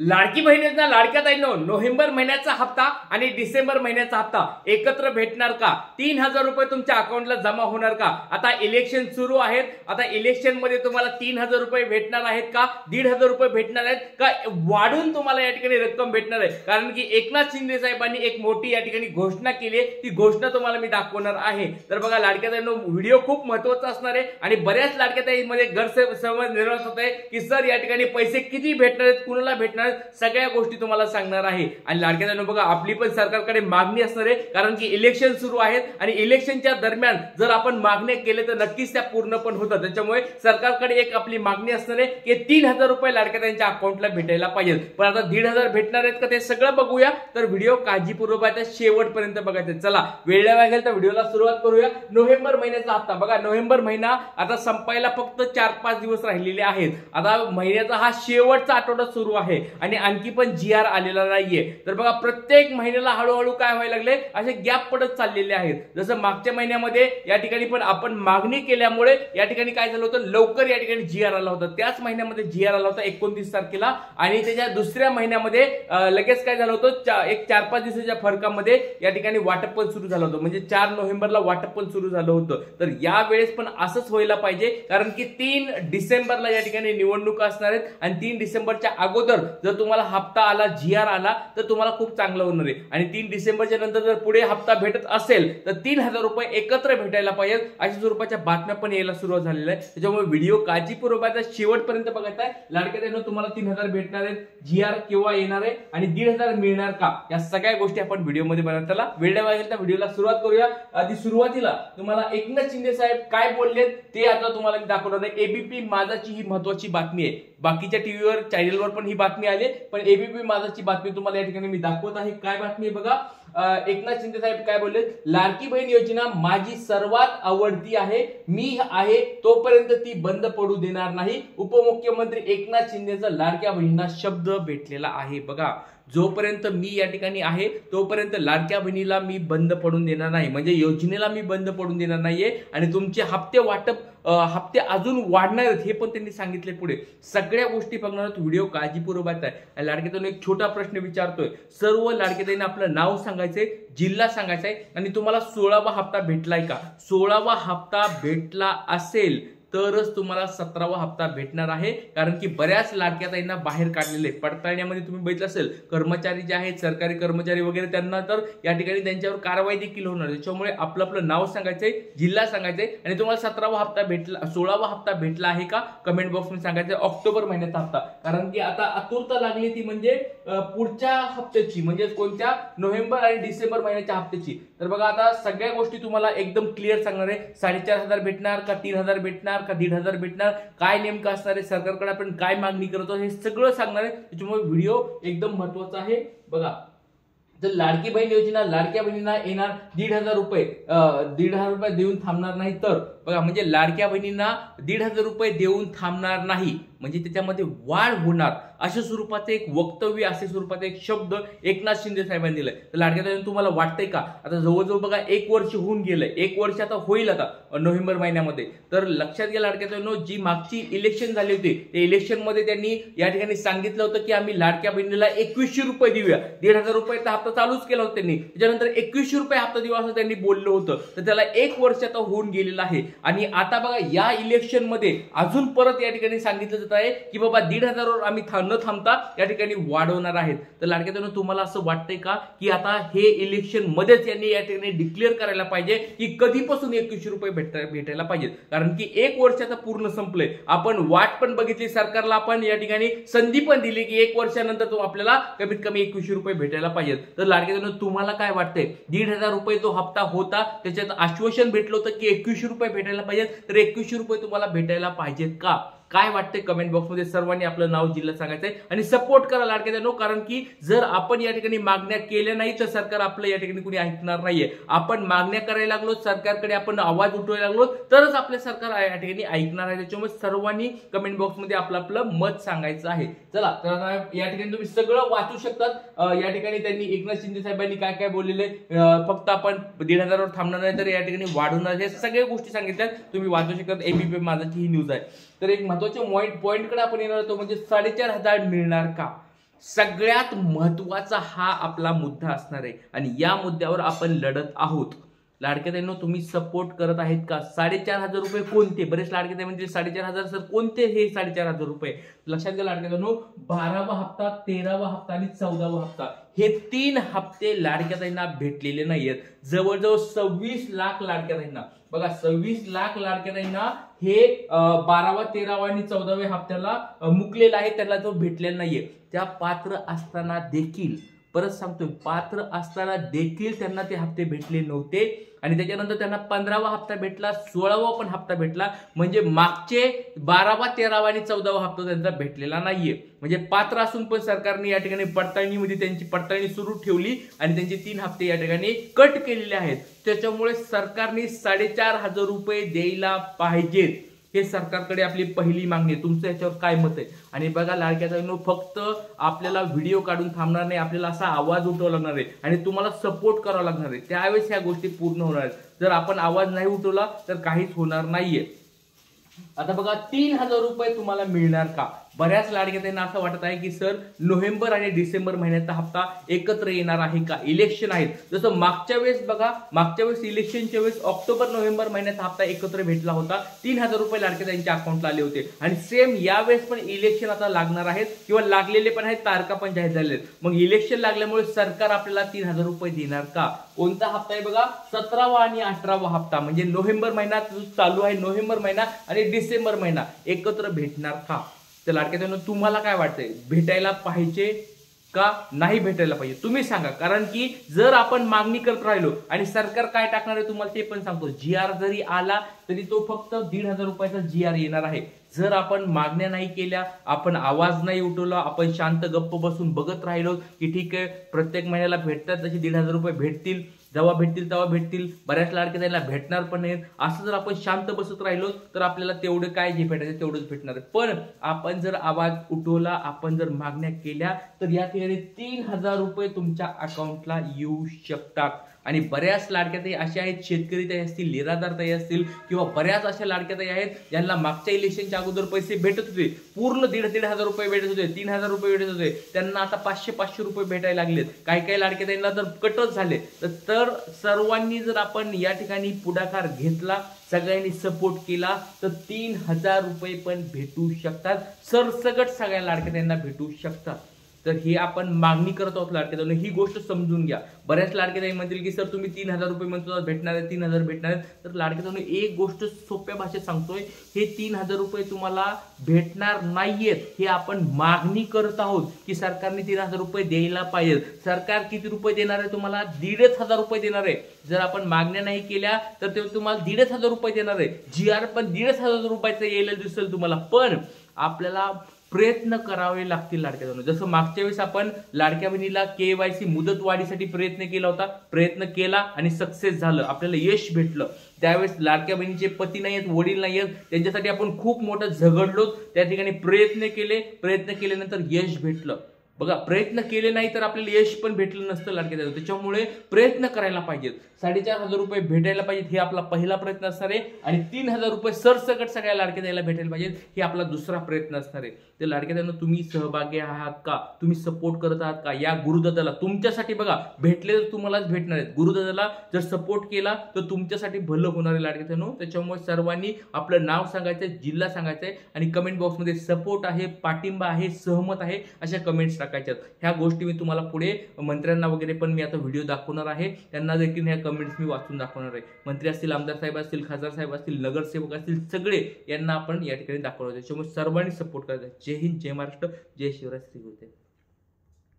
लाडकी बहीण योजना लाडक्या ताईंनो नोव्हेंबर महिन्याचा हप्ता आणि डिसेंबर महिन्याचा हप्ता एकत्र भेटणार का? 3000 रुपये तुमच्या अकाउंटला जमा होणार का? आता इलेक्शन सुरू आहेत, आता इलेक्शन मध्ये तुम्हाला 3000 रुपये भेटणार आहेत का? 1500 रुपये भेटणार आहेत का? वाढून तुम्हाला या ठिकाणी रक्कम भेटणार आहे? कारण की एकनाथ शिंदे साहेबांनी एक मोठी या ठिकाणी घोषणा केली आहे, ती घोषणा तुम्हाला मी दाखवणार आहे। तर बघा लाडक्या ताईंनो व्हिडिओ खूप महत्त्वाचा असणार आहे आणि बऱ्याच लाडक्या ताईंमध्ये गैरसमज निर्माण होत आहे की सर या ठिकाणी पैसे किती भेटणार आहेत, कुणाला भेटणार, सगळ्या गोष्टी तुम्हाला सांगणार आहे। आणि लाडक्या ताईंनो बघा आपली पण सरकारकडे मागणी असणार आहे, कारण की इलेक्शन सुरू आहेत आणि इलेक्शनच्या दरम्यान जर आपण मागण्या केले तर नक्कीच त्या पूर्ण पण होतात। त्याच्यामुळे सरकारकडे एक आपली मागणी असणार आहे की 3000 रुपये लाडक्या ताईंच्या अकाउंटला भेटायला पाहिजे। पण आता 1500 भेटणार आहेत का ते सगळं बघूया, तर व्हिडिओ काळजीपूर्वक शेवटपर्यंत बघायचा। चला वेळ लागेल तर व्हिडिओला सुरुवात करूया। नोव्हेंबर महिन्याचा हप्ता बघा, नोव्हेंबर महिना आता संपायला फक्त 4-5 दिवस राहिलेले आहेत। आता महिन्याचा हा शेवटचा आठवडा सुरू आहे आणि आणखी पण जीआर आलेला नाहीये। तर बघा प्रत्येक महिन्याला हळूहळू काय व्हायला लागले, असे गॅप पडत चाललेले आहेत। जसं मागच्या महिन्यामध्ये या ठिकाणी पण आपण मागणी केल्यामुळे या ठिकाणी काय झालं होतं, लवकर या ठिकाणी जीआर आला होता। त्याच महिन्यामध्ये जीआर आला होता 29 तारखेला आणि त्याच्या दुसऱ्या महिन्यामध्ये लगेच काय झालं होतं, एक 4-5 दिवसाच्या फरकामध्ये या ठिकाणी वाटप पण सुरू झालं होतं, म्हणजे 4 नोव्हेंबरला वाटप पण सुरू झालं होतं। तर या वेळेस पण असंच व्हायला पाहिजे, कारण की 3 डिसेंबरला या ठिकाणी निवडणुका असणार आहेत आणि 3 डिसेंबरच्या अगोदर जर तुम्हाला हप्ता आला, जीआर आला तर तुम्हाला खूप चांगलं होणार आहे। आणि 3 डिसेंबरच्या नंतर जर पुढे हप्ता भेटत असेल तर 3000 रुपये एकत्र भेटायला पाहिजे, अशा स्वरूपाच्या बातम्या पण यायला सुरुवात झालेल्या आहे। त्याच्यामुळे व्हिडिओ काळजीपूर्वक शेवटपर्यंत बघायचा आहे। लाडक्या ताईंनो तुम्हाला 3000 भेटणार आहेत, जीआर केव्हा येणार आहे आणि 1500 मिळणार का, या सगळ्या गोष्टी आपण व्हिडिओ मध्ये बघणार। त्याला वेळ लागेल तर व्हिडिओला सुरुवात करूया। आधी सुरुवातीला तुम्हाला एकनाथ शिंदे साहेब काय बोलले ते आता तुम्हाला मी दाखवणार आहे। एबीपी माझाची ही महत्त्वाची बातमी आहे, बाकीच्या टीव्हीवर चॅनलवर पण ही बातमी आली, पण एबीपी माझाची बातमी तुम्हाला या ठिकाणी मी दाखवत आहे। काय बातमी आहे बघा, एकनाथ शिंदे साहेब काय बोलले, लाडकी बहीण योजना माझी सर्वात आवडती आहे, मी आहे तोपर्यंत ती बंद पडू देणार नाही। उपमुख्यमंत्री एकनाथ शिंदेचा लाडक्या बहिणींना शब्द भेटलेला आहे। बघा जोपर्यंत मी या ठिकाणी आहे तोपर्यंत लाडक्या बहिणीला मी बंद पडून देणार नाही, म्हणजे योजनेला मी बंद पडून देणार नाहीये आणि तुमचे हप्ते अजून वाढणार आहेत हे पण त्यांनी सांगितले। पुढे सगळ्या गोष्टी बघणार आहोत, व्हिडिओ काळजीपूर्वक आहे। लाडक्या एक छोटा प्रश्न विचारतोय, सर्व लाडक्या आपलं नाव सांगायचंय, जिल्हा सांगायचाय आणि तुम्हाला 16वा हप्ता भेटलाय का? 16वा हप्ता भेटला असेल तरच तुम्हाला 17वा हप्ता भेटणार आहे, कारण की बऱ्याच लाडक्या ताईंना बाहेर काढलेले पडताळण्यामध्ये तुम्ही बघितलं असेल, कर्मचारी जे आहेत सरकारी कर्मचारी वगैरे त्यांना तर या ठिकाणी त्यांच्यावर कारवाई देखील होणार। त्याच्यामुळे आपलं नाव सांगायचंय, जिल्हा सांगायचंय आणि तुम्हाला 17वा हप्ता भेटला, 16वा हप्ता भेटला आहे का कमेंट बॉक्स मध्ये सांगायचंय। ऑक्टोबर महिन्याचा हप्ता, कारण की आता आतुरता लागली ती म्हणजे पुढच्या हप्त्याची, म्हणजे कोणत्या, नोव्हेंबर आणि डिसेंबर महिन्याच्या हप्त्याची। तर बघा आता सगळ्या गोष्टी तुम्हाला एकदम क्लिअर सांगणार आहे। 4500 भेटणार का, 3000 भेटणार का, 1500 भेटणार, काय नेमकं असणार आहे, सरकारकडे आपण काय मागणी करतो हे सगळं सांगणार आहे। त्याच्यामुळे व्हिडिओ एकदम महत्त्वाचा आहे। बघा जर लाडकी बहीण योजना लाडक्या बहिणींना येणार 1500 रुपये, 1500 रुपये देऊन थांबणार नाही तर बघा, म्हणजे लाडक्या बहिणींना 1500 रुपये देऊन थांबणार नाही, म्हणजे त्याच्यामध्ये वाढ होणार, अशा स्वरूपाचे एक वक्तव्य, अशा स्वरूपाचा एक शब्द एकनाथ शिंदे साहेबांनी दिलाय। तर लाडक्या ताईंनो तुम्हाला वाटतंय का, आता जवळजवळ बघा 1 वर्ष होऊन गेलंय, 1 वर्ष आता होईल आता नोव्हेंबर महिन्यामध्ये। तर लक्षात घ्या लाडक्या ताईंनो, जी मागची इलेक्शन झाली होती त्या इलेक्शन मध्ये त्यांनी या ठिकाणी सांगितलं होतं की आम्ही लाडक्या बहिणीला 2100 रुपये देऊया, 1500 रुपयाचा हप्ता चालूच केला होता त्यांनी, त्याच्यानंतर 2100 रुपये हप्ता देऊ असं त्यांनी बोललं होतं। तर त्याला 1 वर्ष आता होऊन गेलेलं आहे आणि आता बघा या इलेक्शन मध्ये अजून परत या ठिकाणी सांगितलं जात आहे की बाबा 1500 वर आम्ही न थांबता या ठिकाणी वाढवणार आहेत। तर लाडक्या ताईंनो तुम्हाला असं वाटतंय का की आता हे इलेक्शन मध्येच यांनी या ठिकाणी डिक्लेअर करायला पाहिजे की कधीपासून 2100 रुपये भेटायला पाहिजेत, कारण की 1 वर्ष आता पूर्ण संपलंय, आपण वाट पण बघितली, सरकारला आपण या ठिकाणी संधी पण दिली की 1 वर्षानंतर आपल्याला कमीत कमी 2100 रुपये भेटायला पाहिजेत। तर लाडक्या ताईंनो तुम्हाला काय वाटतंय, 1500 रुपये तो हप्ता होता त्याच्यात आश्वासन भेटलं होतं की 2100 रुपये भेटायला पाहिजेत, तर 2100 रुपये तुम्हाला भेटायला पाहिजेत का? काय वाटतंय कमेंट बॉक्स मध्ये सर्वांनी आपलं नाव, जिल्हा सांगायचंय आणि सपोर्ट करा लाडक्या ताईंनो, कारण की जर आपण या ठिकाणी मागण्या केल्या नाही तर सरकार आपलं या ठिकाणी कुणी ऐकणार नाहीये। आपण मागण्या करायला लागलो, सरकारकडे आपण आवाज उठवायला लागलो तरच आपले सरकार या ठिकाणी ऐकणार आहे। त्याच्यामुळे सर्वांनी कमेंट बॉक्स मध्ये आपलं मत सांगायचं आहे। चला तर या ठिकाणी तुम्ही सगळं वाचू शकतात। या ठिकाणी त्यांनी एकनाथ शिंदे साहेबांनी काय काय बोललेले, फक्त आपण 1500 वर थांबणार नाही तर या ठिकाणी वाढवणार, हे सगळ्या गोष्टी सांगितल्या तुम्ही वाचू शकतात। एबीपी माझाची ही न्यूज आहे। तर एक महत्त्वाचे पॉइंट कडे आपण येणार होतो, म्हणजे 4500 मिळणार का? सगळ्यात महत्वाचा हा आपला मुद्दा असणार आहे आणि या मुद्द्यावर आपण लढत आहोत. लाडक्या ताईंनो, तुम्ही सपोर्ट करत आहेत का? 4,500 रुपये कोणते? बरेच लाडके ताई म्हणजे 4,500 सर कोणते हे 4,500 रुपये? लक्षात घ्या लाडक्या ताईंनो, 12वा हप्ता, 13वा हप्ता आणि 14वा हप्ता हे 3 हप्ते लाडक्या ताईंना भेटलेले नाहीयेत. जवळजवळ 26 लाख लाडक्या ताईंना, बघा 26 लाख लाडक्या ताईंना हे 12वा, 13वा आणि 14व्या हप्त्याला मुकलेला आहे, त्याला तो भेटलेला नाहीये. त्या पात्र असताना देखील, परत सांगतोय, पात्र असताना देखील त्यांना ते हप्ते भेटले नव्हते आणि त्याच्यानंतर त्यांना 15वा हप्ता भेटला, 16वा पण हप्ता भेटला. म्हणजे मागचे 12वा, 13वा आणि 14वा हप्ता त्यांचा भेटलेला नाहीये. म्हणजे पात्र असून पण सरकारने या ठिकाणी पडताळणीमध्ये त्यांची पडताळणी सुरू ठेवली आणि त्यांचे 3 हप्ते या ठिकाणी कट केलेले आहेत. त्याच्यामुळे सरकारने 4,500 रुपये द्यायला पाहिजेत. हे सरकारकडे आपली पहिली मागणी आहे. तुमचं याच्यावर काय मत आहे? आणि बघा लाडक्या ताईंनो, फक्त आपल्याला व्हिडिओ काढून थांबणार नाही, आपल्याला असा आवाज उठवावा लागणार आहे आणि तुम्हाला सपोर्ट करावा लागणार आहे. त्यावेळेस ह्या गोष्टी पूर्ण होणार आहेत. जर आपण आवाज नाही उठवला तर काहीच होणार नाहीये. आता बघा 3,000 रुपये तुम्हाला मिळणार का? बऱ्याच लाडक्या ताईंना असं वाटत आहे की सर नोव्हेंबर आणि डिसेंबर महिन्याचा हप्ता एकत्र येणार आहे का? इलेक्शन आहेत. जसं मागच्या वेळेस बघा, मागच्या वेळेस इलेक्शनच्या वेळेस ऑक्टोबर नोव्हेंबर महिन्याचा हप्ता एकत्र भेटला होता. 3,000 रुपये लाडक्या ताईंच्या अकाउंटला आले होते आणि सेम यावेळेस पण इलेक्शन आता लागणार आहेत किंवा लागलेले पण आहेत, तारखा पण जाहीर झालेल्या आहेत. मग इलेक्शन लागल्यामुळे सरकार आपल्याला 3,000 रुपये देणार का? कोणता हप्ता आहे बघा? 17वा आणि 18वा हप्ता, म्हणजे नोव्हेंबर महिना चालू आहे, नोव्हेंबर महिना आणि डिसेंबर महिना एकत्र भेटणार का? तर लाडक्या ताईंनो, तुम्हाला काय वाटतंय? भेटायला पाहिजे का नाही भेटायला पाहिजे? तुम्ही सांगा. कारण की जर आपण मागणी करत राहिलो आणि सरकार काय टाकणार आहे तुम्हाला ते पण सांगतो. GR जरी आला तरी तो फक्त 1,500 रुपयाचा GR येणार आहे. जर आपण मागण्या नाही केल्या, आपण आवाज नाही उठवला, आपण शांत गप्प बसून बघत राहिलो की ठीक आहे प्रत्येक महिन्याला भेटतात, तसे 1,500 रुपये भेटतील, जेव्हा भेटतील तेव्हा भेटतील, बऱ्याच लाडक्या ताईंना भेटणार पण नाहीत, असं जर आपण शांत बसत राहिलो तर आपल्याला तेवढे काय जे भेटायचे तेवढंच भेटणार आहे. पण आपण जर आवाज उठवला, आपण जर मागण्या केल्या तर या ठिकाणी 3,000 रुपये तुमच्या अकाउंटला येऊ शकतात. आणि बऱ्याच लाडक्या ताई अशा आहेत, शेतकरी ताई असतील, निराधार ताई असतील किंवा बऱ्याच अशा लाडक्या ताई आहेत ज्यांना मागच्या इलेक्शनच्या अगोदर पैसे भेटत होते, पूर्ण 1,500 रुपये भेटत होते, 3,000 रुपये भेटत होते, त्यांना आता 500 रुपये भेटायला लागलेत. काही काही लाडक्या ताईंना तर कटच झाले. तर सर्वांनी जर आपण या ठिकाणी पुढाकार घेतला, सगळ्यांनी सपोर्ट केला तर 3,000 रुपये पण भेटू शकतात. सरसकट सगळ्या लाडक्या ताईंना भेटू शकतात. तर हे आपण मागणी करत आहोत लाडक्या ताईंनो, ही गोष्ट समजून घ्या. बऱ्याच लाडक्या ताई म्हणतील की सर तुम्ही 3,000 रुपये म्हणतो भेटणार आहे, 3,000 भेटणार आहे. तर लाडक्या ताईंनो, एक गोष्ट सोप्या भाषेत सांगतोय, हे 3,000 रुपये तुम्हाला भेटणार नाहीयेत. हे आपण मागणी करत आहोत की सरकारने 3,000 रुपये द्यायला पाहिजे. सरकार किती रुपये देणार आहे तुम्हाला? 1,500 रुपये देणार आहे. जर आपण मागण्या नाही केल्या तर ते तुम्हाला 1,500 रुपये देणार आहे. GR पण 1,500 रुपयाचं यायला दिसेल तुम्हाला. पण आपल्याला प्रयत्न करावे लागतील लाडक्या ताईंनो. जसं मागच्या वेळेस आपण लाडक्या बहिणीला KYC मुदत वाढीसाठी प्रयत्न केला होता, प्रयत्न केला आणि सक्सेस झालं, आपल्याला यश भेटलं. त्यावेळेस लाडक्या बहिणीचे पती नाही आहेत, वडील नाही आहेत, त्यांच्यासाठी आपण खूप मोठं झगडलो, त्या ठिकाणी प्रयत्न केले, प्रयत्न केल्यानंतर यश भेटलं. बघा, प्रयत्न केले नाही तर आपल्याला यश पण भेटलं नसतं लाडक्या ताईंनो. त्याच्यामुळे प्रयत्न करायला पाहिजेत. 4,500 रुपये भेटायला पाहिजेत, हे आपला पहिला प्रयत्न असणार आहे. आणि 3,000 रुपये सरसकट सगळ्या लाडक्या ताईला भेटायला पाहिजेत, हे आपला दुसरा प्रयत्न असणार आहे. तर लाडक्या ताईंनो, तुम्ही सहभागी आहात का? तुम्ही सपोर्ट करत आहात का? या गुरुदादाला तुमच्यासाठी बघा, भेटले तर तुम्हालाच भेटणार आहेत. गुरुदादाला जर सपोर्ट केला तर तुमच्यासाठी भलं होणार आहे लाडक्या ताईंनो. त्याच्यामुळे सर्वांनी आपलं नाव सांगायचं, जिल्हा सांगायचंय आणि कमेंट बॉक्समध्ये सपोर्ट आहे, पाठिंबा आहे, सहमत आहे अशा कमेंट्स टाकायच्यात. ह्या गोष्टी मी तुम्हाला पुढे मंत्र्यांना वगैरे पण मी आता व्हिडिओ दाखवणार आहे, त्यांना देखील ह्या कमेंट्स मी वाचून दाखवणार आहे. मंत्री असतील, आमदार साहेब असतील, खासदार साहेब असतील, नगरसेवक असतील, सगळे यांना आपण या ठिकाणी दाखवणार आहे. त्याच्यामुळे सर्वांनी सपोर्ट करायचा. जय हिंद, जय महाराष्ट्र, जय शिवराय, श्री गुरुदेव.